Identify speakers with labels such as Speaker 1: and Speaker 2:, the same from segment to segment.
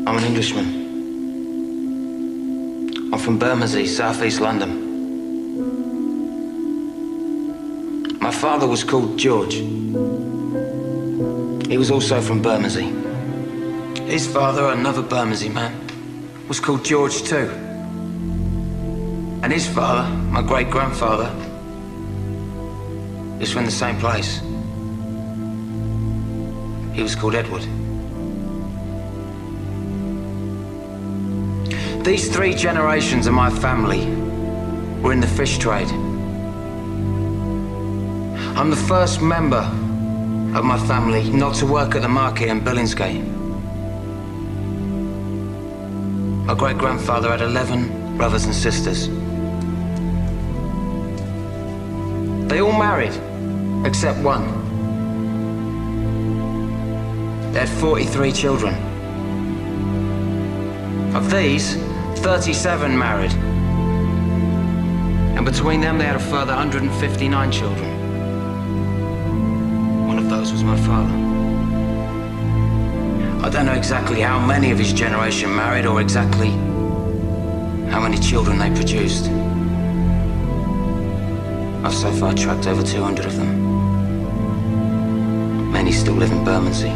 Speaker 1: I'm an Englishman. I'm from Bermondsey, southeast London. My father was called George. He was also from Bermondsey. His father, another Bermondsey man, was called George too. And his father, my great-grandfather, is from the same place. He was called Edward. These 3 generations of my family were in the fish trade. I'm the first member of my family not to work at the market in Billingsgate. My great-grandfather had 11 brothers and sisters. They all married, except one. They had 43 children. Of these, 37 married. And between them, they had a further 159 children. One of those was my father. I don't know exactly how many of his generation married or exactly how many children they produced. I've so far tracked over 200 of them. Many still live in Bermondsey.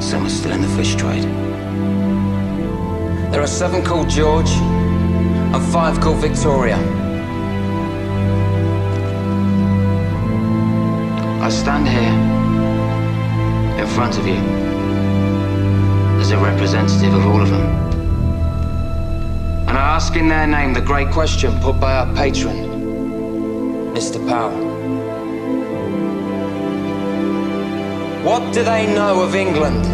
Speaker 1: Some are still in the fish trade. There are 7 called George and 5 called Victoria. I stand here in front of you as a representative of all of them. And I ask in their name the great question put by our patron, Mr. Powell. What do they know of England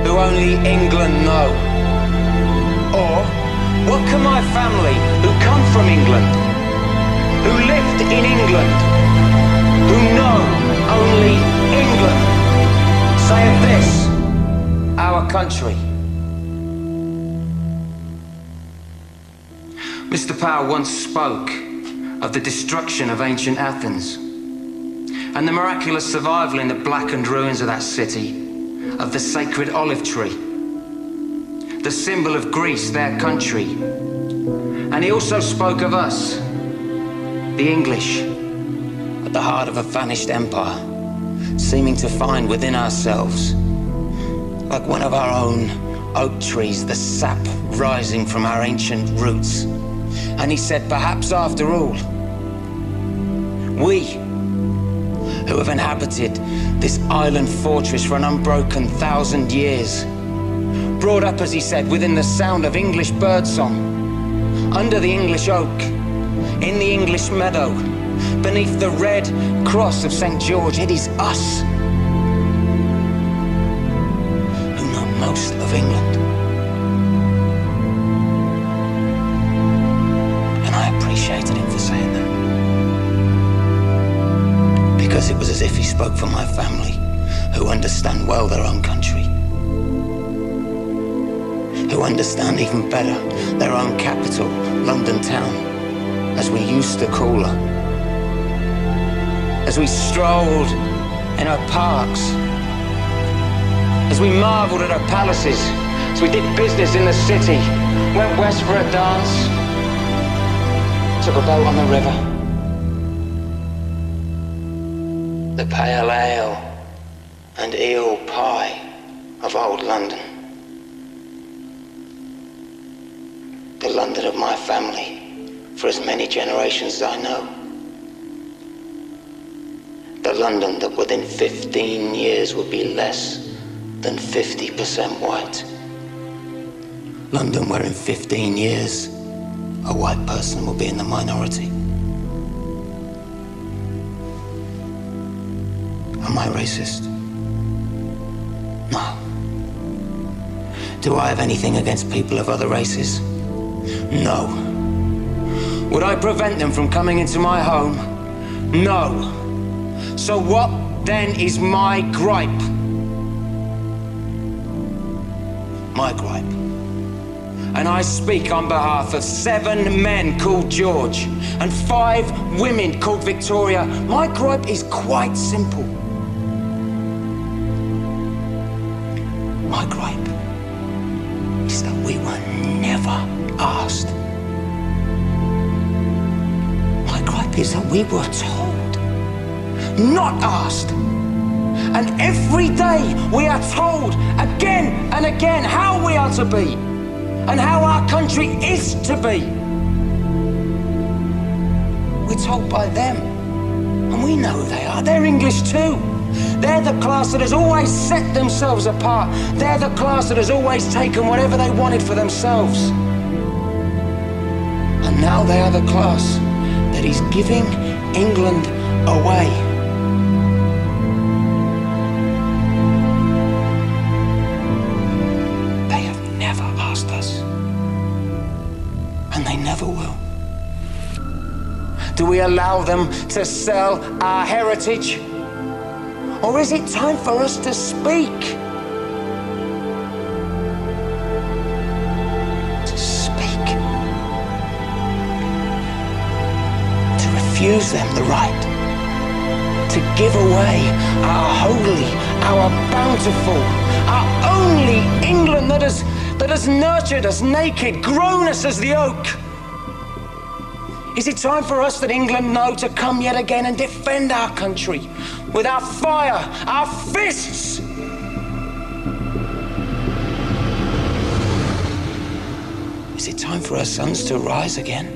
Speaker 1: who only England know? Or what can my family who come from England, who lived in England, who know only England, say of this, our country? Mr. Powell once spoke of the destruction of ancient Athens and the miraculous survival in the blackened ruins of that city of the sacred olive tree, the symbol of Greece, their country. And he also spoke of us, the English, at the heart of a vanished empire, seeming to find within ourselves, like one of our own oak trees, the sap rising from our ancient roots. And he said, perhaps after all, we who have inhabited this island fortress for an unbroken 1,000 years, brought up, as he said, within the sound of English birdsong, under the English oak, in the English meadow, beneath the red cross of St. George, it is us who know most of England. And I appreciated him for saying that, because it was as if he spoke for my family, who understand well their own country, who understand even better their own capital, London town, as we used to call her. As we strolled in her parks, as we marveled at her palaces, as we did business in the city, went west for a dance, took a boat on the river. The pale ale and eel pie of old London. The London of my family, for as many generations as I know. The London that within 15 years would be less than 50% white. London where in 15 years, a white person will be in the minority. Am I racist? No. Do I have anything against people of other races? No. Would I prevent them from coming into my home? No. So what then is my gripe? My gripe. And I speak on behalf of 7 men called George and 5 women called Victoria. My gripe is quite simple. My gripe is that we were told, not asked. And every day we are told again and again how we are to be and how our country is to be. We're told by them, and we know who they are. They're English too. They're the class that has always set themselves apart. They're the class that has always taken whatever they wanted for themselves. And now they are the class that is giving England away. They have never asked us, and they never will. Do we allow them to sell our heritage? Or is it time for us to speak? To speak. To refuse them the right to give away our holy, our bountiful, our only England that has nurtured us naked, grown us as the oak. Is it time for us that England know to come yet again and defend our country with our fire, our fists? Is it time for our sons to rise again